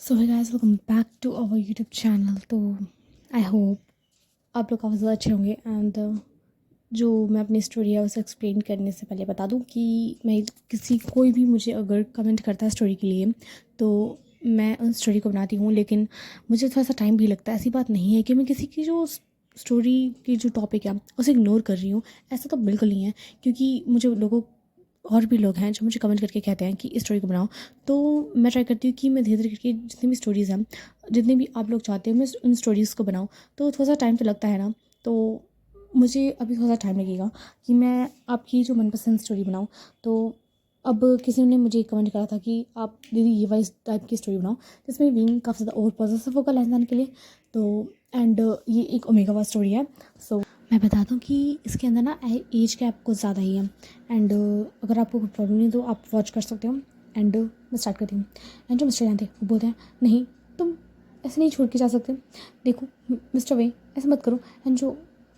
So hi guys, welcome back to our YouTube channel. तो I hope आप लोग काफ़ी ज़्यादा अच्छे होंगे। एंड जो मैं अपनी स्टोरी है उसे एक्सप्लेन करने से पहले बता दूं कि मैं कोई भी मुझे अगर कमेंट करता है स्टोरी के लिए तो मैं उन स्टोरी को बनाती हूँ, लेकिन मुझे थोड़ा सा टाइम भी लगता है। ऐसी बात नहीं है कि मैं किसी की जो स्टोरी की जो टॉपिक है उसे इग्नोर कर रही हूँ, ऐसा तो बिल्कुल नहीं है। क्योंकि मुझे लोगों और भी लोग हैं जो मुझे कमेंट करके कहते हैं कि इस स्टोरी को बनाओ, तो मैं ट्राई करती हूँ कि मैं धीरे धीरे करके जितनी भी स्टोरीज़ हैं, जितनी भी आप लोग चाहते हो मैं उन स्टोरीज़ को बनाऊँ। तो थोड़ा सा टाइम तो लगता है ना, तो मुझे अभी थोड़ा सा टाइम लगेगा कि मैं आपकी जो मनपसंद स्टोरी बनाऊँ। तो अब किसी ने मुझे कमेंट करा था कि आप दीदी ये वाइस टाइप की स्टोरी बनाओ जिसमें विंग काफ़ी ज़्यादा ओवर पॉजिटिव होगा लहसान के लिए। तो एंड ये एक ओमेगा वाला स्टोरी है। सो मैं बता दूं कि इसके अंदर ना एज गैप कुछ ज़्यादा ही है। एंड अगर आपको कोई प्रॉब्लम नहीं तो आप वॉच कर सकते हो। एंड मैं स्टार्ट करती हूँ। एंड जो मिस्टर लैन थे वो बोलते हैं, नहीं तुम ऐसे नहीं छोड़ के जा सकते, देखो मिस्टर वे ऐसा मत करो। एंड जो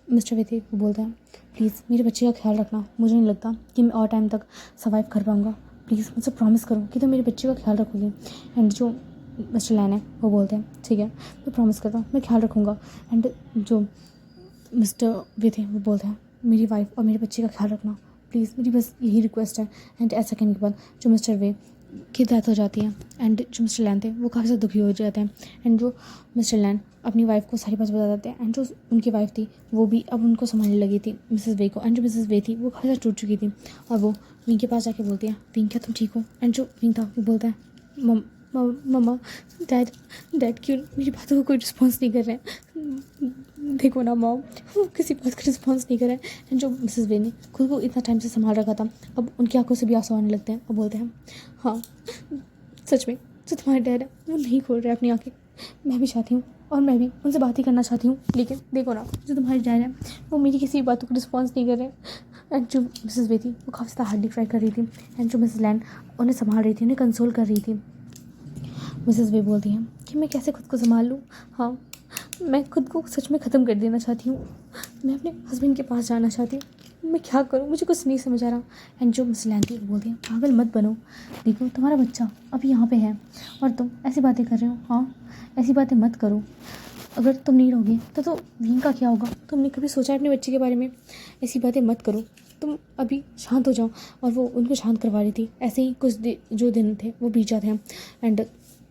मिस्टर वे थे वो बोलते हैं, प्लीज़ मेरे बच्चे का ख्याल रखना, मुझे नहीं लगता कि मैं और टाइम तक सर्वाइव कर पाऊँगा, प्लीज़ मुझसे प्रॉमिस करो कि तुम मेरे बच्चे का ख्याल रखोगे। एंड जो मिस्टर लैन है वो बोलते हैं, ठीक है मैं प्रॉमिस करता हूँ, मैं ख्याल रखूँगा। एंड जो मिस्टर वे थे वो बोलते हैं, मेरी वाइफ और मेरे बच्चे का ख्याल रखना प्लीज़, मेरी बस यही रिक्वेस्ट है। एंड ऐसा कहने के बाद जो मिस्टर वे की डेथ हो जाती है। एंड जो मिस्टर लैन थे वो काफ़ी ज़्यादा दुखी हो जाते हैं। एंड जो मिस्टर लैन अपनी वाइफ को सारी बात बता देते हैं। एंड जो उनकी वाइफ थी वो भी अब उनको संभालने लगी थी मिसेस वे को। एंड जो मिसेस वे थी वो काफ़ी ज़्यादा टूट चुकी थी और वो विंग के पास जाके बोलती हैं, विंग क्या तुम ठीक हो? एंड जो विंग था वो बोलता है, मम्मा डैड डैड क्यों मेरी बातों को कोई रिस्पॉन्स नहीं कर रहे हैं, देखो ना मॉम वो किसी बात का रिस्पॉन्स नहीं कर रहे हैं। एंड जो मिसेस वे ने खुद को इतना टाइम से संभाल रखा था, अब उनकी आंखों से भी आंसू आने लगते हैं और बोलते हैं, हाँ सच में जो तुम्हारे डैड है वो नहीं खोल रहे अपनी आंखें, मैं भी चाहती हूँ और मैं भी उनसे बात ही करना चाहती हूँ, लेकिन देखो ना जो तुम्हारे डैड है वो मेरी किसी बातों को रिस्पॉन्स नहीं कर रहे हैं। एंड जो मिसेस वे थी वो काफ़ी ज़्यादा हार्डली ट्राई कर रही थी। एंड जो मिसेस लैंड उन्हें संभाल रही थी, उन्हें कंसोल कर रही थी। मिसेस वे बोलती हैं कि मैं कैसे खुद को संभाल लूँ, हाँ मैं खुद को सच में ख़त्म कर देना चाहती हूँ, मैं अपने हस्बैंड के पास जाना चाहती हूँ, मैं क्या करूँ मुझे कुछ नहीं समझ आ रहा। एंड जो मिस लैंडी बोलती हैं, पागल मत बनो, देखो तुम्हारा बच्चा अभी यहाँ पे है और तुम ऐसी बातें कर रहे हो, हाँ ऐसी बातें मत करो, अगर तुम नहीं रहोगे तो विंग का क्या होगा? तुमने कभी सोचा है अपने बच्चे के बारे में? ऐसी बातें मत करो, तुम अभी शांत हो जाओ। और वो उनको शांत करवा रही थी। ऐसे ही कुछ जो दिन थे वो बीत जाते हैं। एंड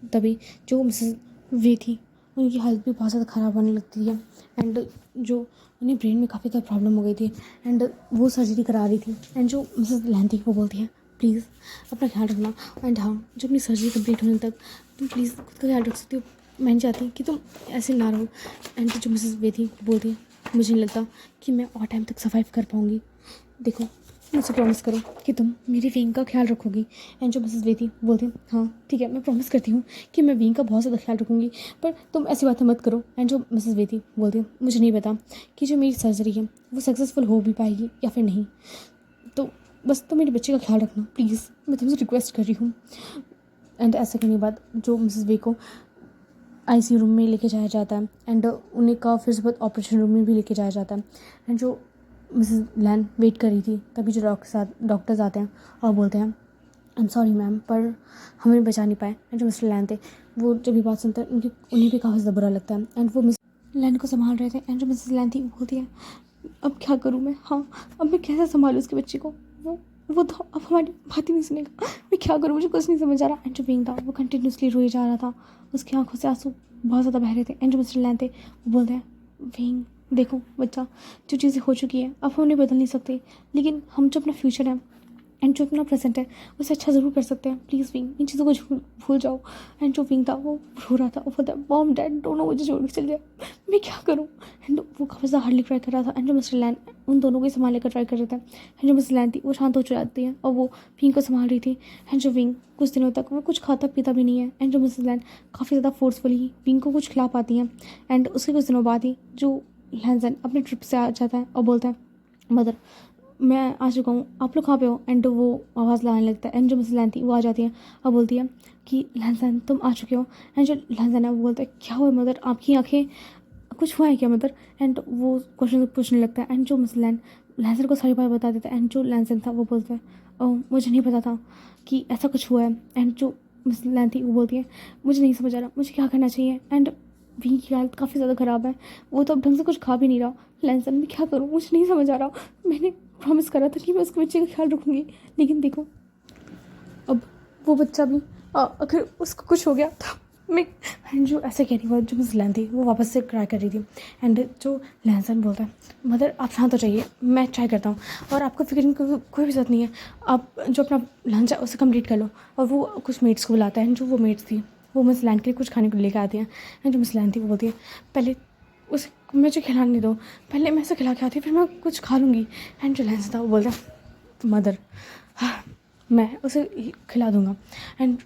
तभी जो मिसेस वे थी उनकी हेल्थ भी बहुत ज़्यादा ख़राब होने लगती है। एंड जो उन्हें ब्रेन में काफ़ी ज़्यादा प्रॉब्लम हो गई थी। एंड वो सर्जरी करा रही थी। एंड जो मिसेस लैन थी वो बोलती है, प्लीज़ अपना ख्याल रखना। एंड हाँ जब अपनी सर्जरी कंप्लीट होने तक तुम प्लीज़ खुद का ख्याल रख सकती हो, मैं नहीं चाहती कि तुम ऐसे ना रहो। एंड जो मिसेस वे थी वो बोलती है, मुझे नहीं लगता कि मैं और टाइम तक सर्वाइव कर पाऊँगी, देखो मुझसे प्रॉमिस करो कि तुम मेरी विंग का ख्याल रखोगी। एंड जो मिसेस वे थी बोलती है, हाँ ठीक है मैं प्रॉमिस करती हूँ कि मैं विंग का बहुत ज़्यादा ख्याल रखूँगी, पर तुम ऐसी बातें मत करो। एंड जो मिसेस वे थी बोलती है, मुझे नहीं पता कि जो मेरी सर्जरी है वो सक्सेसफुल हो भी पाएगी या फिर नहीं, तो बस तुम मेरे बच्चे का ख्याल रखना प्लीज़, मैं तुमसे रिक्वेस्ट कर रही हूँ। एंड ऐसा करने के बाद जो मिसेस वे को आईसीयू रूम में लेके जाया जाता है। एंड उन्हें का फिर से बाद ऑपरेशन रूम में भी लेके जाया जाता है। एंड जो मिसेस लैन वेट कर रही थी तभी जो डॉक्टर्स आते हैं और बोलते हैं, आई एम सॉरी मैम पर हमें बचा नहीं पाए। एंड जो मिस्टर लैन थे वो जब भी बात सुनते हैं उन्हें भी काफ़ी ज़्यादा बुरा लगता है। एंड वो मिस लैन को संभाल रहे थे। एंड जो मिसेस लैन थी वो बोलती है, अब क्या करूँ मैं, हाँ अब मैं कैसे संभालूँ उसके बच्चे को, वो तो अब हमारी बात ही नहीं सुनेगा, मैं क्या करूँ मुझे कुछ नहीं समझ आ रहा। एंड जो विंग था वो कंटिन्यूसली रोए जा रहा था, उसकी आंखों से आंसू बहुत ज़्यादा बह रहे थे। एंड जो मिस्टर लैन थे वो बोलते हैं, विंग देखो बच्चा जो चीज़ें हो चुकी है अब हम उन्हें बदल नहीं सकते, लेकिन हम जो अपना फ्यूचर है एंड जो अपना प्रेजेंट है उसे अच्छा ज़रूर कर सकते हैं, प्लीज़ विंग इन चीज़ों को भूल जाओ। एंड जो विंग था वो रो रहा था, वो बोलता है, मॉम डैड दोनों मुझे छोड़ के चल गया, मैं क्या करूँ। एंड वो काफ़ी ज़्यादा हार्डली ट्राई कर रहा था। एंड जो मिस्टर लैन उन दोनों को ही संभालने का ट्राई कर रहे थे। एंड जो मिस्टर लैन थी वो शांत हो जाती है और वो विंग को संभाल रही थी। एंड जो विंग कुछ दिनों तक वो कुछ खाता पीता भी नहीं है। एंड जो मिस्टर लैन काफ़ी ज़्यादा फोर्सफुली विंग को कुछ खिला पाती हैं। एंड उसके कुछ दिनों बाद ही जो लैंसन अपने ट्रिप से आ जाता है और बोलता है, मदर मैं आ चुका हूँ, आप लोग कहाँ पे हो। एंड वो आवाज़ लगाने लगता है। एंड जो मिसेस लैन थी वो आ जाती है और बोलती है कि लैंसन तुम आ चुके हो। एंड जो लैंसन है वो बोलता है, क्या हुआ मदर, आपकी आंखें कुछ हुआ है क्या मदर। एंड वो क्वेश्चन पूछने लगता है। एंड जो मिस लैंसन को सारी बात बता देता है। एंड जो लैंसन था वो बोलता है, ओह मुझे नहीं पता था कि ऐसा कुछ हुआ है। एंड जो मिस लैन थी, वो बोलती है मुझे नहीं समझ आ रहा मुझे क्या करना चाहिए। एंड विंग की हालत काफ़ी ज़्यादा ख़राब है, वो तो अब ढंग से कुछ खा भी नहीं रहा। लैंसन मैं क्या करूँ, मुझे नहीं समझ आ रहा। मैंने प्रॉमिस करा था कि मैं उसके बच्चे का ख्याल रखूँगी, लेकिन देखो अब वो बच्चा भी अगर उसको कुछ हो गया तो मैं। एंड जो ऐसे कह रही वो जो मिस लैन थी वो वापस से ट्राई कर रही थी। एंड जो लैंसन बोलता है मदर आप शांत हो जाइए, मैं ट्राई करता हूँ और आपको फिक्र की कोई भी ज़रूरत नहीं है, आप जो अपना लंच है उसे कंप्लीट कर लो। और वो कुछ मेट्स को बुलाता है एंड जो वो मेट्स थी वो मिस लैन के लिए कुछ खाने को लेकर आती हैं। एंड जो मिस लैन थी वो बोलती है पहले उसे मुझे खिलाने दो, पहले मैं इसे खिला के आती फिर मैं कुछ खा लूँगी। एंड जो लैंसन था वो बोलता है मदर मैं उसे खिला दूँगा एंड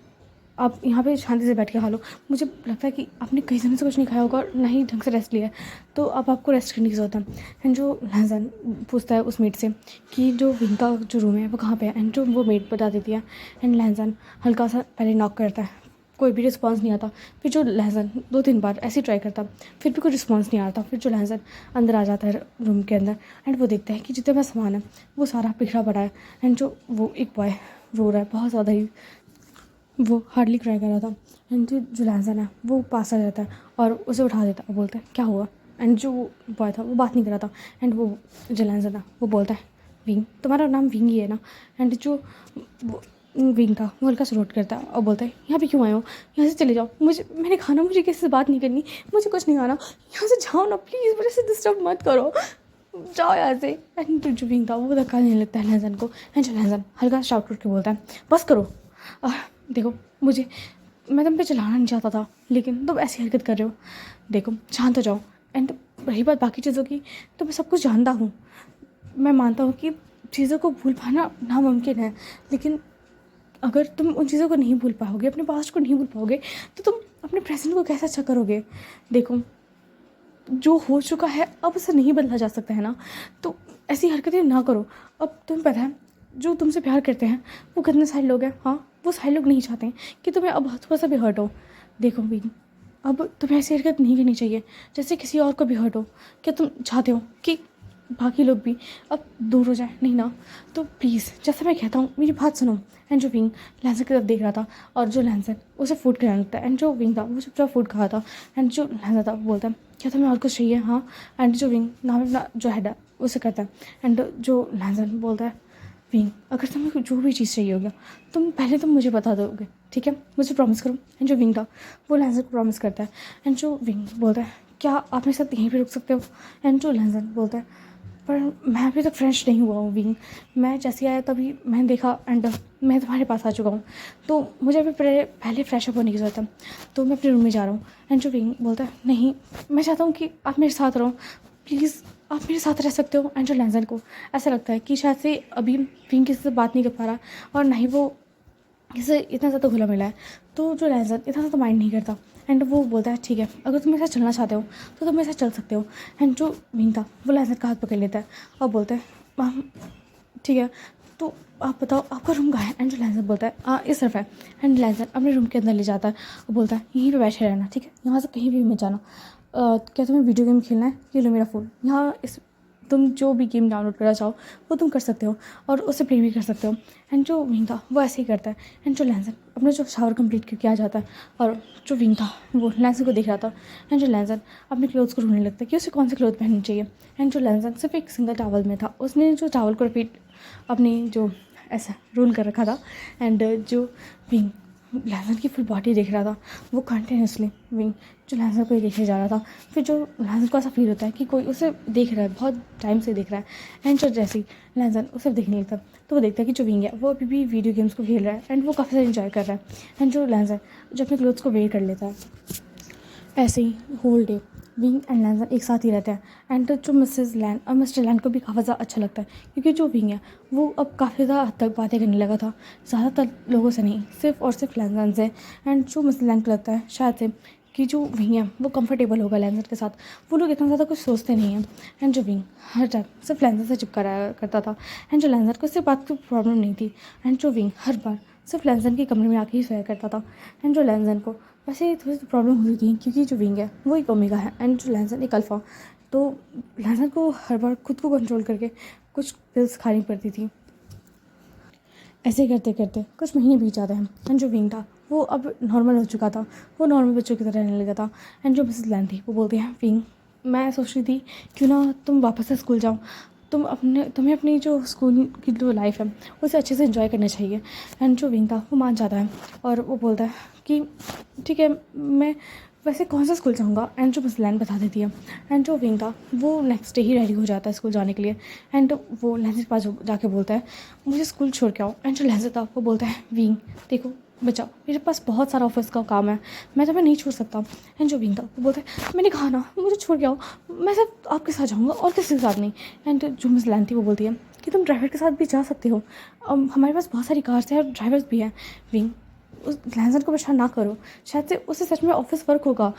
आप यहाँ पे शांति से बैठ के खा लो। मुझे लगता है कि आपने कई दिनों से कुछ नहीं खाया होगा और ना ही ढंग से रेस्ट लिया है, तो अब आपको रेस्ट करने की ज़रूरत है। एंड जो लहजन पूछता है उस मेट से कि जो विंग का जो रूम है वो कहाँ पे है। एंड जो वो मेट बता देती है। एंड लहजन हल्का सा पहले नॉक करता है, कोई भी रिस्पॉन्स नहीं आता। फिर जो लहजन 2-3 बार ऐसे ट्राई करता, फिर भी कोई रिस्पॉन्स नहीं आता। फिर जो लहजन अंदर आ जाता है रूम के अंदर एंड वो देखता है कि जितना भी सामान है वो सारा बिखरा पड़ा है। एंड जो वो एक बॉय रो रहा है बहुत ज़्यादा ही, वो हार्डली क्राई कर रहा था। एंड जो लहजन है वो पास आ जाता है और उसे उठा देता है और बोलता है क्या हुआ। एंड जो बॉय था वो बात नहीं कर रहा था। एंड वो जो लहजन था वो बोलता है विंग, तुम्हारा नाम विंग ही है ना। एंड जो विंग था वो हल्का सा नोट करता है और बोलता है यहाँ पे क्यों आए हो, यहाँ से चले जाओ, मैंने खाना, मुझे किसी से बात नहीं करनी, मुझे कुछ नहीं खाना, यहाँ से जाओ ना प्लीज़, मुझे से डिस्टर्ब मत करो, जाओ यहाँ से। एंड जो विंग था वो धक्का नहीं लगता है लहजन को। एंड जो लहजन हल्का शाउट करके बोलता है बस करो, देखो मुझे, मैं तुम पे चलाना नहीं चाहता था लेकिन तुम ऐसी हरकत कर रहे हो, देखो शांत हो जाओ। एंड रही बात बाकी चीज़ों की, तो मैं सब कुछ जानता हूँ, मैं मानता हूँ कि चीज़ों को भूल पाना नामुमकिन है, लेकिन अगर तुम उन चीज़ों को नहीं भूल पाओगे, अपने पास्ट को नहीं भूल पाओगे, तो तुम अपने प्रेजेंट को कैसे अच्छा करोगे। देखो जो हो चुका है अब उसे नहीं बदला जा सकता है ना, तो ऐसी हरकतें ना करो। अब तुम्हें पता है जो तुमसे प्यार करते हैं वो कितने सारे लोग हैं, हाँ वो सारे लोग नहीं चाहते हैं कि तुम्हें अब थोड़ा सा भी हर्ट हो। देखो भी अब तुम्हें ऐसी हरकत नहीं करनी चाहिए जैसे किसी और को भी हर्ट हो। क्या तुम चाहते हो कि बाकी लोग भी अब दूर हो जाए, नहीं ना। तो प्लीज़ जैसे मैं कहता हूँ मेरी बात सुनो। एंड जो विंग लैंसर की तरफ देख रहा था और जो लैंसर उसे फूड खिलाने लगता है। एंड जो विंग था वो चुपचाप फूड खा था। एंड जो लैंसर था वो बोलता है क्या तुम्हें और कुछ चाहिए, हाँ। एंड जो विंग नाम अपना जो हेड है उसे करता है। एंड जो लैंसर बोलता है विंग अगर तुम्हें जो भी चीज़ चाहिए होगा तुम पहले तुम मुझे बता दोगे, ठीक है, मुझे प्रॉमिस करो। एंड जो विंग था वो लैंसर को प्रॉमिस करता है। एंड जो विंग बोलता है क्या आप मेरे साथ यहीं पे रुक सकते हो। एंड जो लैंसर बोलता है पर मैं अभी तक फ्रेश नहीं हुआ हूँ विंग, मैं जैसे आया तभी मैंने देखा एंड मैं तुम्हारे पास आ चुका हूँ, तो मुझे अभी पहले फ्रेश अप होने की ज़रूरत है, तो मैं अपने रूम में जा रहा हूँ। एंड जो विंग बोलता है नहीं मैं चाहता हूँ कि आप मेरे साथ रहो, प्लीज़ आप मेरे साथ रह सकते हो। एंड जो लैंसर को ऐसा लगता है कि शायद से अभी विंग किसी से बात नहीं कर पा रहा और ना ही वो किसी इतना ज़्यादा घुला मिला है, तो जो लैंसर इतना ज़्यादा माइंड नहीं करता। एंड वो बोलता है ठीक है अगर तुम मेरे साथ चलना चाहते हो तो तुम मेरे साथ चल सकते हो। एंड जो विंग था वो लैंसर का हाथ पकड़ लेता है और बोलता है ठीक है तो आप बताओ आपका रूम कहाँ है। एंड जो लैंसर बोलता है इस तरफ है। एंड लैंसर अपने रूम के अंदर ले जाता है और बोलता है यहीं पे बैठे रहना, ठीक है, यहाँ से कहीं भी मत जाना। क्या तुम्हें वीडियो गेम खेलना है, ये लो मेरा फ़ोन, यहाँ इस तुम जो भी गेम डाउनलोड करना चाहो वो तुम कर सकते हो और उसे प्ले भी कर सकते हो। एंड जो विंग था वो ऐसे ही करता है। एंड जो लैंसर अपने जो शावर कंप्लीट करके आ जाता है और जो विंग था वो लैंसर को देख रहा था। एंड जो लैंसर अपने क्लोथ्स को ढूंढने लगता है कि उसे कौन से क्लोथ पहनने चाहिए। एंड जो लैंसर सिर्फ एक सिंगल टावल में था, उसने जो टावल को रिपीट अपनी जो ऐसा रोल कर रखा था। एंड जो विंग लैंसर की फुल बॉडी देख रहा था, वो कंटिन्यूसली विंग जो लैंसर को ही देखे जा रहा था। फिर जो लैंसर को ऐसा फील होता है कि कोई उसे देख रहा है, बहुत टाइम से देख रहा है। एंड जो जैसे ही लैंसर उसे देखने लगता है तो वो देखता है कि जो विंग है वो अभी भी वीडियो गेम्स को खेल रहा है एंड वो काफ़ी ज़्यादा इंजॉय कर रहा है। एंड जो लैंसर जो अपने क्लोथ्स को वेयर कर लेता है, ऐसे ही whole day Wing and Lancer एक साथ ही रहते हैं। एंड जो मिसेस लैंड और मिस्टर लैंड को भी काफ़ी ज़्यादा अच्छा लगता है क्योंकि जो विंग है वो अब काफ़ी ज़्यादा हद तक बातें करने लगा था, ज़्यादातर लोगों से नहीं, सिर्फ और सिर्फ लैंसर से। एंड जो मिसेस लैंड को लगता है शायद से कि जो विंग है वो कंफर्टेबल होगा लैंसर के साथ, वो लोग इतना ज़्यादा कुछ सोचते नहीं हैं। एंड जो विंग हर टाइम सिर्फ लैंसर से चिपका रहा करता था। एंड जो लैंसर को सिर्फ बात की प्रॉब्लम नहीं थी। एंड जो विंग हर बार सिर्फ लैंसर के कमरे में आके ही सोया करता था। एंड जो लैंसर को वैसे थोड़ी सी प्रॉब्लम हुई थी क्योंकि जो विंग है वो एक ओमेगा है एंड जो लैंसर एक अल्फ़ा, तो लैंसर को हर बार खुद को कंट्रोल करके कुछ पिल्स खानी पड़ती थी। ऐसे करते करते कुछ महीने बीत जाते हैं। एंड जो विंग था वो अब नॉर्मल हो चुका था, वो नॉर्मल बच्चों की तरह रहने लगा था। एंड जो मिसेस लैन थी वो बोलती हैं विंग, मैं सोच रही थी क्यों ना तुम वापस से स्कूल जाओ, तुम्हें अपनी जो स्कूल की जो लाइफ है उसे अच्छे से एंजॉय करना चाहिए। एंड जो विंग था वो मान जाता है और वो बोलता है कि ठीक है, मैं वैसे कौन सा स्कूल जाऊँगा। एंड जो मिस लैन बता देती है। एंड जो विंग था वो नेक्स्ट डे ही रेडी हो जाता है स्कूल जाने के लिए। एंड वो लैन के पास जाके बोलता है मुझे स्कूल छोड़ के आओ। एंड जो लैन था वो बोलता है विंग देखो बचाओ, मेरे पास बहुत सारा ऑफिस का काम है, मैं तुम्हें नहीं छोड़ सकता। एंड जो विंग था वो बोलता है मैंने कहा ना मुझे छोड़ के आओ, मैं सिर्फ आपके साथ जाऊँगा और किसी के साथ नहीं। एंड जो मिस लैन थी वो बोलती है कि तुम ड्राइवर के साथ भी जा सकते हो, हमारे पास बहुत सारी कार्स हैं और ड्राइवर्स भी हैं। विंग उस लैंसर को परेशान ना करो, शायद से उसे सच में ऑफिस वर्क होगा,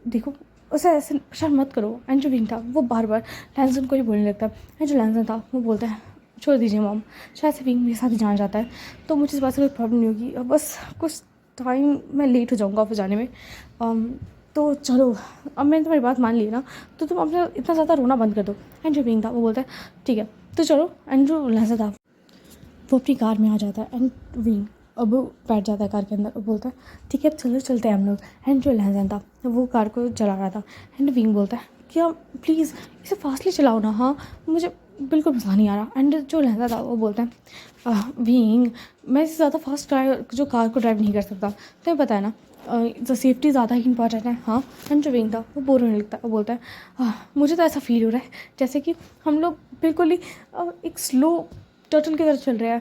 देखो उसे ऐसे परेशान मत करो। एंड जो विंग था वो बार बार लैंसन को ही बोलने लगता है। एंड जो लैंसन था वो बोलता है छोड़ दीजिए मॉम, शायद से विंग मेरे साथ ही जाना चाहता है, तो मुझे इस बात से कोई प्रॉब्लम नहीं होगी, अब बस कुछ टाइम मैं लेट हो जाऊँगा ऑफिस जाने में। तो चलो अब मैंने तुम्हारी बात मान ली ना, तो तुम अपना इतना ज़्यादा रोना बंद कर दो। एंड जो विंग था वो बोलता है ठीक है तो चलो। एंड जो लैंसन था वो अपनी कार में आ जाता है। एंड विंग अब बैठ जाता है कार के अंदर और बोलता है ठीक है अब चलो चलते हैं हम लोग। एंड जो लहजन था वो कार को चला रहा था। एंड विंग बोलता है कि आप प्लीज़ इसे फास्टली चलाओ ना, हाँ मुझे बिल्कुल मज़ा नहीं आ रहा। एंड जो लहजा था वो बोलता है विंग मैं इससे ज़्यादा फास्ट जो कार को ड्राइव नहीं कर सकता, तुम्हें पता है ना द सेफ्टी ज़्यादा ही इंपॉर्टेंट है। हाँ। एंड जो विंग था वो बोर होने लगता है, वो बोलता है मुझे तो ऐसा फील हो रहा है जैसे कि हम लोग बिल्कुल ही एक स्लो टर्टल की तरह चल रहे हैं,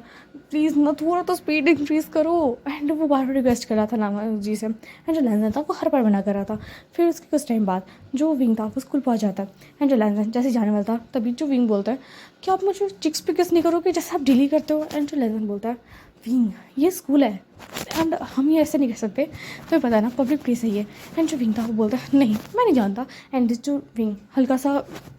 प्लीज़ ना थोड़ा तो स्पीड इंक्रीज़ करो। एंड वो बार बार रिक्वेस्ट कर रहा था नामा जी से। एंड जो लैंसन था वो हर बार मना कर रहा था। फिर उसके कुछ टाइम बाद जो विंग था वो स्कूल पहुंच जाता है। एंड जो लैंसन जैसे जाने वाला था तभी जो विंग बोलता है कि आप मुझे चिक्स पे किस नहीं करोगे जैसे आप डेली करते हो। एंड जो लैंसन बोलता है विंग ये स्कूल है एंड हम ये ऐसे नहीं कर सकते, तो पता है ना पब्लिक प्लेस है ये। एंड जो विंग था वो बोलता है नहीं मैं नहीं जानता। एंड जो विंग हल्का सा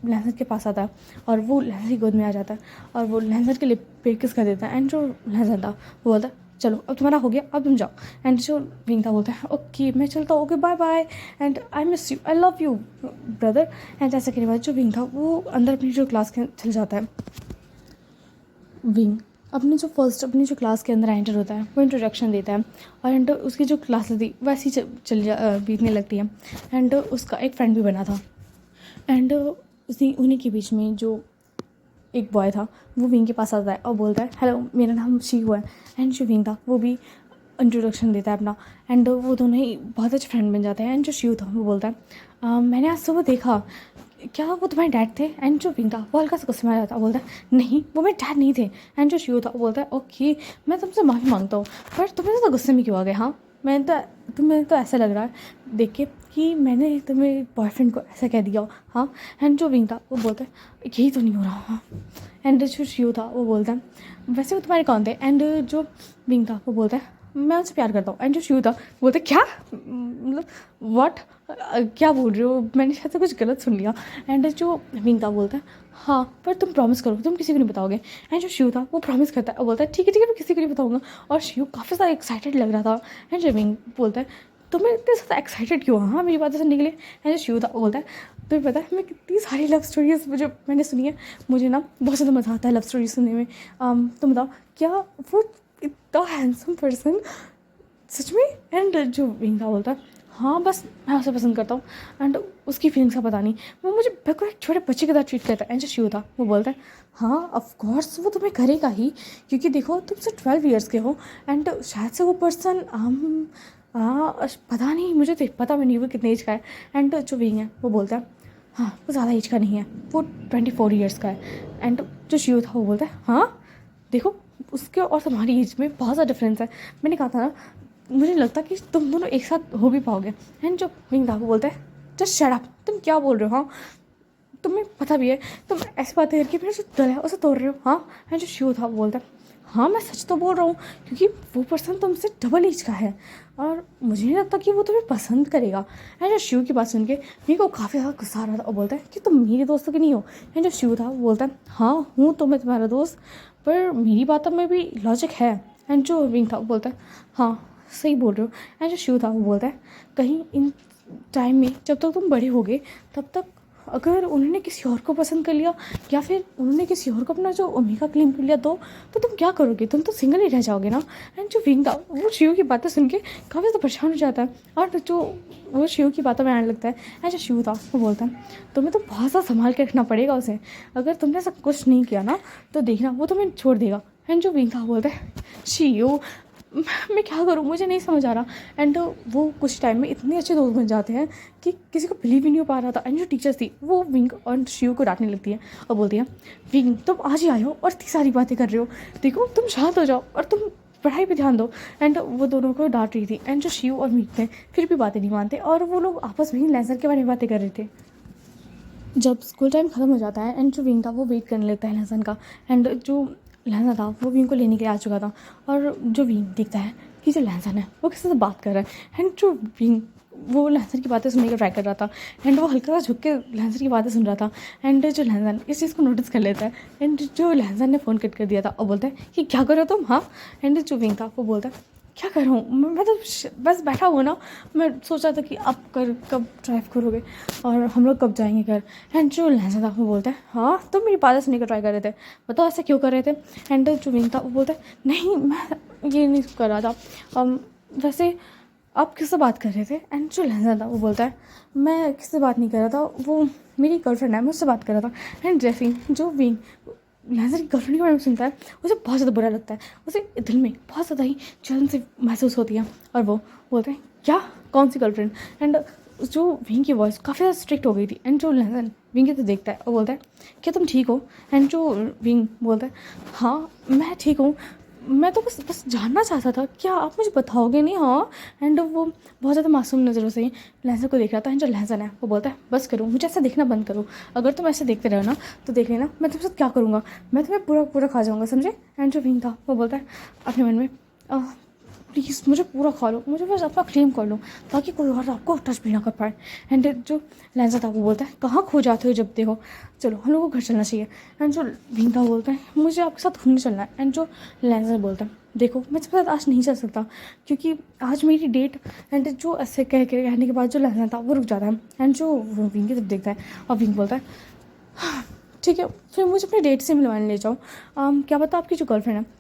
लैंसर के पास आता है और वो लैंसर की गोद में आ जाता है और वो लैंसर के लिप पे किस कर देता है। एंड जो लैंसर था वो बोलता है चलो अब तुम्हारा हो गया अब तुम जाओ। एंड जो विंग था बोलता है ओके मैं चलता हूँ, okay bye bye and I miss you, I love you brother. And ऐसा करने के बाद जो विंग था वो अंदर अपनी जो क्लास के चल जाता है। विंग अपनी जो क्लास के अंदर एंटर होता है वो इंट्रोडक्शन देता है और एंड उसकी जो क्लास थी वैसी बीतने लगती है। एंड उसका एक फ्रेंड भी बना था। एंड उन्हीं के बीच में जो एक बॉय था वो विंग के पास आता है और बोलता है हेलो मेरा नाम शिव है। एंड जो विंग था वो भी इंट्रोडक्शन देता है अपना। एंड वो दोनों ही बहुत अच्छे फ्रेंड बन जाते हैं। एंड जो शिव था वो बोलता है मैंने आज सुबह देखा, क्या वो तुम्हारे डैड थे। एंड जो विंग था वो हल्का सा गुस्से में आ जाता है, बोलता है नहीं वो मेरे डैड नहीं थे। एंड जो शिव था वो बोलता है ओके मैं तुमसे माफ़ी मांगता हूँ, पर तुम्हें तो गुस्से में क्यों आ गए। हाँ तुम्हें तो ऐसा लग रहा है देख के कि मैंने तुम्हें बॉयफ्रेंड को ऐसा कह दिया हो। हाँ। एंड जो विंग था वो बोलता है यही तो नहीं हो रहा। हाँ। एंड जो शिव था वो बोलता है वैसे वो तुम्हारे कौन थे। एंड जो विंग था वो बोलता है मैं उनसे प्यार करता हूँ। एंड जो शिव था बोलते क्या मतलब व्हाट क्या बोल रहे हो, मैंने शायद से कुछ गलत सुन लिया। एंड जो विंग था बोलता है हाँ पर तुम प्रॉमिस करो तुम किसी को नहीं बताओगे। एंड जो शिव था वो प्रॉमिस करता है और बोलता है ठीक है मैं किसी को नहीं बताऊंगा। और शिव काफ़ी ज़्यादा एक्साइटेड लग रहा था। एंड जो विंग बोलता है तुम्हें इतने ज़्यादा एक्साइटेड क्यों। हाँ मेरी बातें सुनने के लिए। एंड जो शिव था वो बोलता है तुम्हें पता है मैं कितनी सारी लव स्टोरीज मैंने सुनी है, मुझे ना बहुत ज़्यादा मज़ा आता है लव स्टोरी सुनने में। तुम बताओ क्या वो इतना हैंडसम पर्सन सच में। एंड जो विंग था बोलता है हाँ बस मैं उसे पसंद करता हूँ एंड उसकी फीलिंग्स का पता नहीं, वो मुझे बिल्कुल एक छोटे बच्चे की तरह ट्रीट करता है। एंड जो शिव था वो बोलता है हाँ ऑफ कोर्स वो तुम्हें करेगा ही, क्योंकि देखो तुम सिर्फ 12 ईयर्स के हो। एंड शायद से वो पर्सन पता नहीं मुझे तो पता भी नहीं वो कितने एज का है। एंड जो विंग है वो बोलता है हाँ वो ज़्यादा एज का नहीं है, वो 24 ईयर्स का है। एंड जो शिव था वो बोलता है हाँ देखो उसके और तुम्हारी एज में बहुत ज़्यादा डिफरेंस है, मैंने कहा था ना मुझे लगता कि तुम दोनों एक साथ हो भी पाओगे। एंड जो विंग था वो बोलता है जस्ट शट अप, तुम क्या बोल रहे हो। हाँ तुम्हें पता भी है तुम ऐसी बातें करके मेरा जो दिल है उसे तोड़ रहे हो। हाँ। एंड जो शिव था वो बोलता है हाँ मैं सच तो बोल रहा हूँ, क्योंकि वो पर्सन तुमसे डबल एज का है और मुझे नहीं लगता कि वो तुम्हें पसंद करेगा। एंड जो शिव की बात सुन के मेरे को काफ़ी ज़्यादा गुस्सा आ रहा था और बोलता है कि तुम मेरे दोस्तों के नहीं हो। एंड जो शिव था वो बोलता है हाँ हूँ तो मैं तुम्हारा दोस्त, पर मेरी बातों में भी लॉजिक है। एंड जो विंग था वो बोलता है हाँ सही बोल रहे हो। एंड जो शिव था वो बोलता है कहीं इन टाइम में जब तक तुम बड़े होगे तब तक अगर उन्होंने किसी और को पसंद कर लिया या फिर उन्होंने किसी और को अपना जो ओमेगा क्लेम कर लिया तो तुम क्या करोगे? तुम तो सिंगल ही रह जाओगे ना। एंड जो विंग था वो शिव की बातें सुन के काफ़ी ज़्यादा परेशान हो जाता है और जो वो शिव की बातों में आने लगता है। एंड जो शिव था वो बोलता है तुम्हें तो बहुत सा संभाल के रखना पड़ेगा उसे, अगर तुमने ऐसा कुछ नहीं किया ना तो देखना वो तुम्हें छोड़ देगा। एंड जो विंग था बोलता है शिव मैं क्या करूँ, मुझे नहीं समझ आ रहा। एंड वो कुछ टाइम में इतने अच्छे दोस्त बन जाते हैं कि किसी को बिलीव ही नहीं हो पा रहा था। एंड जो टीचर्स थी वो विंग और शिव को डांटने लगती है और बोलती है विंग तुम आज ही आए हो और इतनी सारी बातें कर रहे हो, देखो तुम शांत हो जाओ और तुम पढ़ाई पे ध्यान दो। एंड वो दोनों को डांट रही थी। एंड जो शिव और विंग थे फिर भी बातें नहीं मानते और वो लोग आपस में ही लेसन के बारे में बातें कर रहे थे। जब स्कूल टाइम ख़त्म हो जाता है एंड जो विंग था वो वेट करने लगता है लेसन का। एंड जो लहजा था वो विंग को लेने के लिए आ चुका था और जो विंग देखता है कि जो लहसन है वो किसी से बात कर रहा है। एंड जो विंग वो लहसन की बातें सुनने का ट्राई कर रहा था एंड वो हल्का सा झुक के लहसन की बातें सुन रहा था। एंड जो लहसन इस चीज़ को नोटिस कर लेता है एंड जो लहसन ने फ़ोन कट कर दिया था और बोलता है कि क्या करो तुम। हाँ। एंड जो विंग था वो बोलता है क्या कर रहा हूँ मैं तो बस बैठा हुआ ना, मैं सोच रहा था कि आप कब ड्राइव करोगे और हम लोग कब जाएंगे घर। एंड जो लहजा था वो बोलता है हाँ तुम मेरी बातें सुनने का ट्राई कर रहे थे, बताओ ऐसा क्यों कर रहे थे। एंड जो विंग था वो बोलता है नहीं मैं ये नहीं कर रहा था, वैसे आप किससे बात कर रहे थे। एंड जो लहजा था वो बोलता है मैं किससे बात नहीं कर रहा था, वो मेरी गर्लफ्रेंड है मैं उससे बात कर रहा था। एंड जैसे जो विंग लहजा की गर्लफ्रेंड के बारे में सुनता है उसे बहुत ज़्यादा बुरा लगता है, उसे दिल में बहुत ज़्यादा ही जलन से महसूस होती है और वो बोलते हैं क्या कौन सी गर्लफ्रेंड। एंड जो विंग की वॉइस काफ़ी ज़्यादा स्ट्रिक्ट हो गई थी। एंड जो लहसन विंग को देखता है और बोलता है क्या तुम ठीक हो। एंड जो विंग बोलता है हाँ मैं ठीक हूँ, मैं तो बस जानना चाहता था, क्या आप मुझे बताओगे नहीं। हाँ। एंड वो बहुत ज़्यादा मासूम नज़रों से लहसन को देख रहा था। एंड जो लहसन है वो बोलता है बस करो, मुझे ऐसा देखना बंद करो, अगर तुम ऐसे देखते रहो ना तो देख लेना मैं तुम्हारे साथ क्या करूँगा, मैं तुम्हें पूरा पूरा खा जाऊँगा समझे। एंड जो विंग था वो बोलता है अपने मन में प्लीज़ मुझे पूरा खा लो, मुझे बस अपना क्लेम कर लो ताकि कोई और आपको टच भी ना कर पाए। एंड जो लहजा था वो बोलता है कहाँ खो जाते हो जब देखो, चलो हम लोग को घर चलना चाहिए। एंड जो विंग था बोलता है मुझे आपके साथ घूमने चलना है। एंड जो लहजा बोलता है देखो मैं इसके साथ आज नहीं चल सकता क्योंकि आज मेरी डेट। एंड जो ऐसे कहने के बाद जो लहजा था वो रुक जाता है। एंड जो विंग की तरफ देखता है और विंग बोलता है ठीक है फिर मुझे अपने डेट से मिलवाने ले जाओ, क्या पता आपकी जो गर्लफ्रेंड है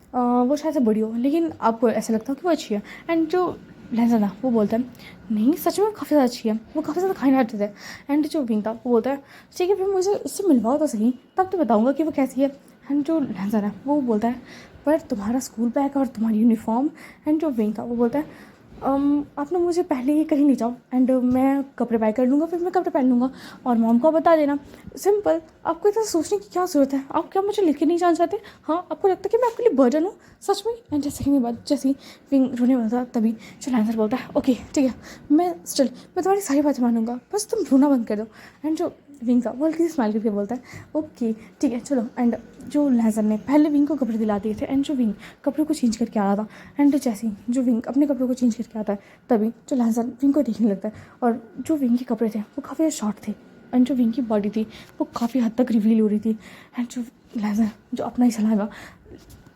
वो शायद से बड़ी हो लेकिन आपको ऐसा लगता हो कि वो अच्छी है। एंड जो लहजा था वो बोलता है नहीं सच में काफ़ी ज़्यादा अच्छी है, वो काफ़ी ज़्यादा खाने आते थे। एंड जो विंग था वो बोलता है ठीक है फिर मुझे इससे मिलवाओ तो सही, तब तो बताऊँगा कि वो कैसी है। एंड जो लहजा है वो बोलता है पर तुम्हारा स्कूल बैग और तुम्हारी यूनिफॉर्म। एंड जो विंग था वो बोलता है आप ना मुझे पहले ही कहीं ले जाओ एंड मैं कपड़े बाय कर लूँगा, फिर मैं कपड़े पहन लूँगा और मॉम को बता देना, सिंपल। आपको इतना सोचने की क्या ज़रूरत है, आप क्या मुझे लेके नहीं जाना चाहते। हाँ आपको लगता है कि मैं आपके लिए बर्डन हूँ सच में। एंड जैसे कहने बाद जैसे विंग रोने वाला था तभी जो लहजा बोलता है ओके ठीक है मैं तुम्हारी सारी बातें मानूंगा, बस तुम रोना बंद कर दो। एंड जो विंग था वो हल्की स्माइल करके बोलता है ओके ठीक है चलो। एंड जो लहसन ने पहले विंग को कपड़े दिला दिए थे एंड जो विंग कपड़े को चेंज करके आ रहा था। एंड जैसे ही जो विंग अपने कपड़ों को चेंज करके आता है तभी जो लहसन विंग को देखने लगता है और जो विंग के कपड़े थे वो काफ़ी शॉर्ट थे एंड जो विंग की बॉडी थी वो काफ़ी हद तक रिवील हो रही थी। एंड जो लहसन जो अपना ही सलाइवा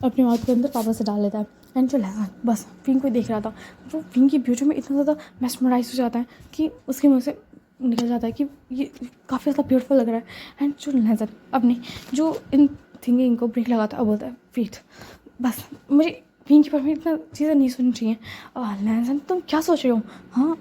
अपने माउथ के अंदर पापा से डाल लेता है। एंड जो लहसन बस विंग को देख रहा था वो विंग की ब्यूटी में इतना ज़्यादा मेस्मराइज हो जाता है कि उसके मुँह से निकल जाता है कि ये काफ़ी ज़्यादा ब्यूटीफुल लग रहा है। एंड जो लहसन अपने जो इन थिंकिंग को ब्रेक लगाता है बोलता है वेट बस मुझे विंग के बारे में इतना चीज़ें नहीं सुननी चाहिए। लहसन तुम क्या सोच रहे हो। हाँ।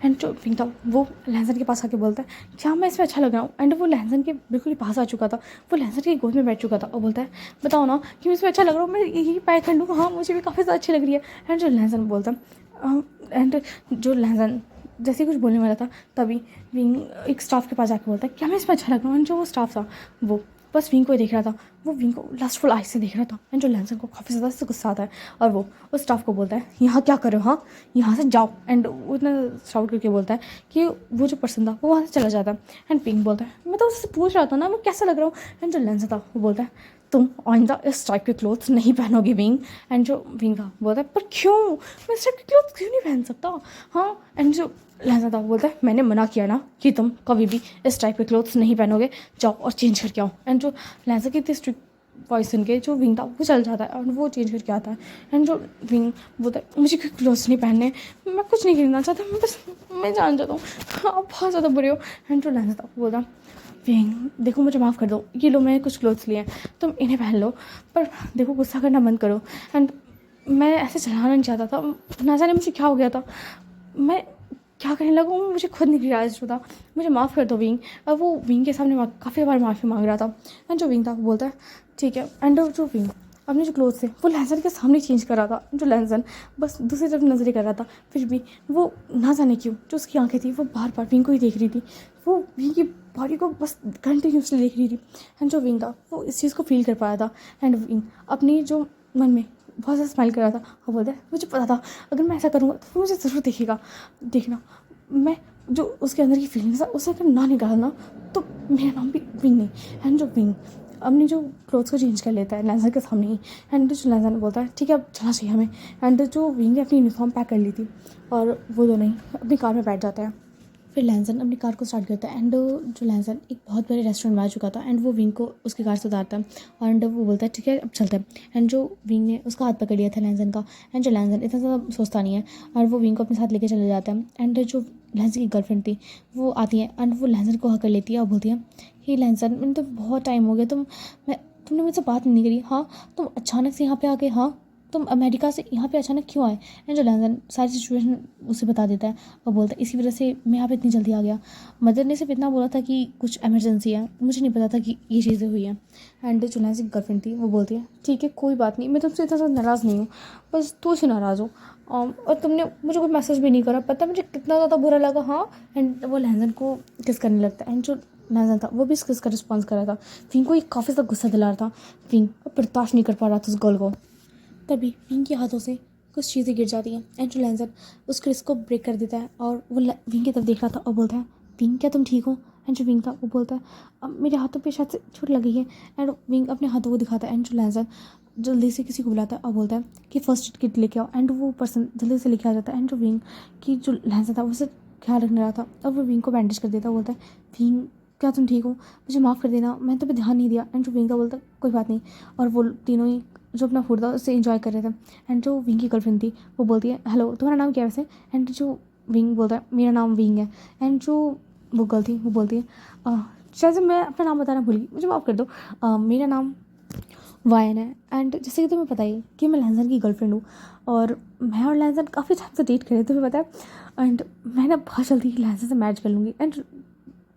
एंड जो विंग था वो लहसन के पास आके बोलता है क्या मैं इसमें अच्छा लग रहा हूँ। एंड वो लहसन के बिल्कुल ही पास आ चुका था, वो लहसन की गोद में बैठ चुका था और बोलता है बताओ ना कि मैं इसमें अच्छा लग रहा हूँ, मैं यही पैर कर लूँ। हाँ मुझे भी काफ़ी ज़्यादा अच्छी लग रही है। एंड जो लहसन बोलता है एंड जो लहसन जैसे कुछ बोलने वाला था तभी विंग एक स्टाफ के पास जाके बोलता है क्या मैं इसमें अच्छा लग रहा हूँ। एंड जो वो स्टाफ था वो बस विंग को देख रहा था, वो विंग को लास्टफुल आइज से देख रहा था। एंड जो लहसन को काफ़ी ज़्यादा से गुस्सा आता है और वो उस स्टाफ को बोलता है यहाँ क्या कर रहे हो, हाँ यहाँ से जाओ। एंड वो इतना शाउट करके बोलता है कि वो जो पर्सन था वो वहाँ से चला जाता है। एंड विंग बोलता है मैं तो उससे पूछ रहा था ना मैं कैसा लग रहा हूँ। एंड जो लहसन था वो बोलता है तुम आइंदा इस टाइप के क्लोथ्स नहीं पहनोगे विंग। एंड जो विंग था बोलता है पर क्यों, मैं इस टाइप के क्लोथ्स क्यों नहीं पहन सकता। हाँ। एंड जो लहजा था बोलता है मैंने मना किया ना कि तुम कभी भी इस टाइप के क्लोथ्स नहीं पहनोगे, जाओ और चेंज करके आओ। एंड जो लहजा की इतनी स्ट्रिक्ट वॉइस सुन के जो विंग था वो चल जाता है और वो चेंज करके आता है। एंड जो विंग बोलता है मुझे कोई क्लोथ्स नहीं पहनने, मैं कुछ नहीं खरीदना चाहता, मैं जान जाता हूँ, आप बहुत ज़्यादा बुरे हो। एंड जो लैंस था वो बोलता विंग देखो मुझे माफ़ कर दो, ये लो मैंने कुछ क्लोथ्स लिए हैं, तुम इन्हें पहन लो, पर देखो गुस्सा करना बंद करो। एंड मैं ऐसे चलाना नहीं चाहता था, ना जाने मुझे क्या हो गया था, मैं क्या करने लगा हूँ मुझे खुद नहीं रियलाइज होता, मुझे माफ़ कर दो विंग। और वो विंग के सामने काफ़ी बार माफ़ी मांग रहा था। एंड जो विंग था वो बोलता है ठीक है। एंड जो विंग अपने जो क्लोथ थे वो लहसन के सामने चेंज कर रहा था, जो लहसन बस दूसरी तरफ नजरें कर रहा था, फिर भी वो ना जाने क्यों जो उसकी आंखें थी वो बार बार विंग को ही देख रही थी, वो विंग की बॉडी को बस कंटिन्यूसली देख रही थी। एंड जो विंग था वो इस चीज़ को फील कर पाया था। एंड विंग अपनी जो मन में बहुत ज़्यादा स्माइल कर रहा था, वो बोलता है मुझे पता था अगर मैं ऐसा करूँगा तो मुझे ज़रूर देखेगा, देखना मैं जो उसके अंदर की फीलिंग्स है उसे अगर ना निकालना तो मेरा नाम भी विंग नहीं। एंड जो विंग अपनी जो क्लोथ्स को चेंज कर लेता है लैंसर के सामने ही। एंड जो लैंसर बोलता है ठीक है अब चलना चाहिए हमें। एंड जो विंग ने अपनी यूनिफॉर्म पैक कर ली थी और वो दोनों ही अपनी कार में बैठ जाते हैं। फिर लैंसन अपनी कार को स्टार्ट करता है। एंड जो लैंसन एक बहुत बड़े रेस्टोरेंट में आ चुका था एंड वो विंग को उसकी कार से उतारता है एंड वो बोलता है ठीक है अब चलते हैं। एंड जो विंग ने उसका हाथ पकड़ लिया था लैंसन का, एंड जो लैंसन इतना ज़्यादा सोचता नहीं है और वो विंग को अपने साथ लेके चले जाता है। एंड जो लैंसन की गर्लफ्रेंड थी वो आती है एंड वो लैंसन को हक कर लेती है और बोलती है हे लैंसन मैंने तो बहुत टाइम हो गया तुमने मुझसे बात नहीं करी, हाँ तुम अचानक से यहाँ पे आ गए, हाँ तुम अमेरिका से यहाँ पे अचानक क्यों आए। एंड जो लैंसन सारी सिचुएशन उसे बता देता है और बोलता है इसी वजह से मैं यहाँ पे इतनी जल्दी आ गया, मदर ने सिर्फ इतना बोला था कि कुछ एमरजेंसी है, मुझे नहीं पता था कि ये चीज़ें हुई हैं। एंड जो लैंसन की गर्लफ्रेंड थी वो बोलती है ठीक है कोई बात नहीं, मैं तुमसे इतना ज़्यादा नाराज़ नहीं हूँ, बस तू से नाराज़ हो और तुमने मुझे कोई मैसेज भी नहीं करा, पता मुझे कितना ज़्यादा बुरा लगा। हाँ एंड वो लैंसन को किस करने लगता है एंड जो लैंसन था वो भी इस किस का रिस्पॉन्स कर रहा था। विंग को एक काफ़ी ज़्यादा गुस्सा दिला रहा था, विंग बर्दाश्त नहीं कर पा रहा था उस गर्ल को। तभी विंग के हाथों से कुछ चीज़ें गिर जाती हैं एंड जो लैंसर उस क्रिस को ब्रेक कर देता है और वो विंग की तरफ देख रहा था और बोलता है विंग क्या तुम ठीक हो। एंड जो विंग था वो बोलता है अब मेरे हाथों पे शायद से चोट लगी है। एंड विंग अपने हाथों को दिखाता है एंड जो लैंसर जल्दी से किसी को बुलाता है और बोलता है कि फर्स्ट एड किट लेके आओ। एंड वो पर्सन जल्दी से लेके आ जाता है एंड जो विंग की जो लैंसर था उसे ख्याल रखने रहा था और वो विंग को बैंडेज कर देता है, बोलता है विंग क्या तुम ठीक हो, मुझे माफ़ कर देना मैंने तो पे ध्यान नहीं दिया। एंड जो विंग था बोलता कोई बात नहीं, और वो तीनों ही जो अपना फूड था उससे इंजॉय कर रहे थे। एंड जो विंग की गर्लफ्रेंड थी वो बोलती है हेलो तुम्हारा नाम क्या है वैसे। एंड जो विंग बोलता है मेरा नाम विंग है। एंड जो वो गर्ल थी वो बोलती है शायद से मैं अपना नाम बताना भूल गई, मुझे माफ़ कर दो, मेरा नाम वायन है। एंड जैसे कि तुम्हें पता ही है कि मैं लैंसन की गर्लफ्रेंड हूँ और मैं और लैंसन काफ़ी टाइम से डेट करें तुम्हें पता है। एंड मैं ना बहुत जल्दी लैंसन से मैच कर लूँगी। एंड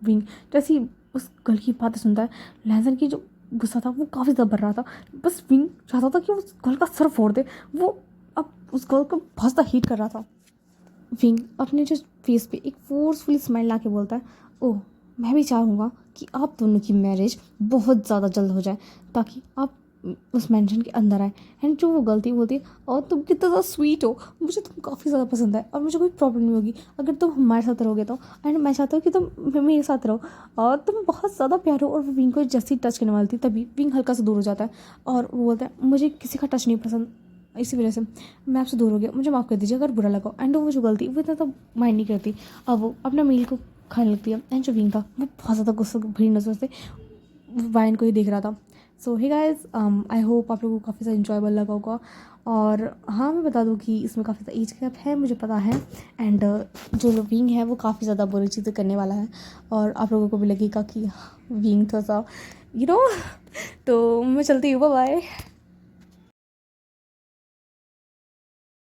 विंग जैसे ही उस गर्ल की बातें सुनता है, लैंसन की जो गुस्सा था वो काफ़ी ज़्यादा बढ़ रहा था, बस विंग चाहता था कि उस गर्ल का सर फोड़ दे। वो अब उस गर्ल को बहुत ज़्यादा हीट कर रहा था। विंग अपने जो फेस पे एक फोर्सफुली स्माइल ला के बोलता है ओह मैं भी चाहूँगा कि आप दोनों की मैरिज बहुत ज़्यादा जल्द हो जाए ताकि आप उस मैंशन के अंदर आए। एंड जो वो गलती बोलती है और तुम कितना ज़्यादा स्वीट हो, मुझे तुम काफ़ी ज़्यादा पसंद है और मुझे कोई प्रॉब्लम नहीं होगी अगर तुम हमारे साथ रहोगे तो। एंड मैं चाहता हूँ कि तुम मेरे साथ रहो और तुम बहुत ज़्यादा प्यार हो। और वो विंग को जैसे ही टच करने वाली थी तभी विंग हल्का सा दूर हो जाता है और वो बोलता है मुझे किसी का टच नहीं पसंद, इसी वजह से मैं आपसे दूर हो गया, मुझे माफ़ कर दीजिए अगर बुरा लगा। एंड वो जो गलती वो इतना तो माइंड नहीं करती, अब वो अपना मील को खाने लगती है। एंड जो विंग था वो बहुत ज़्यादा गुस्सा भरी नजर से वाइन को ही देख रहा था। सो हे गाइस आई होप आप लोगों को काफ़ी ज़्यादा इंजॉयबल लगा होगा। और हाँ मैं बता दूँ कि इसमें काफ़ी ज़्यादा एज गैप है मुझे पता है। एंड जो विंग है वो काफ़ी ज़्यादा बुरी चीज़ें करने वाला है और आप लोगों को भी लगेगा कि विंग थोड़ा सा तो मैं चलती हूँ, बाय बाय।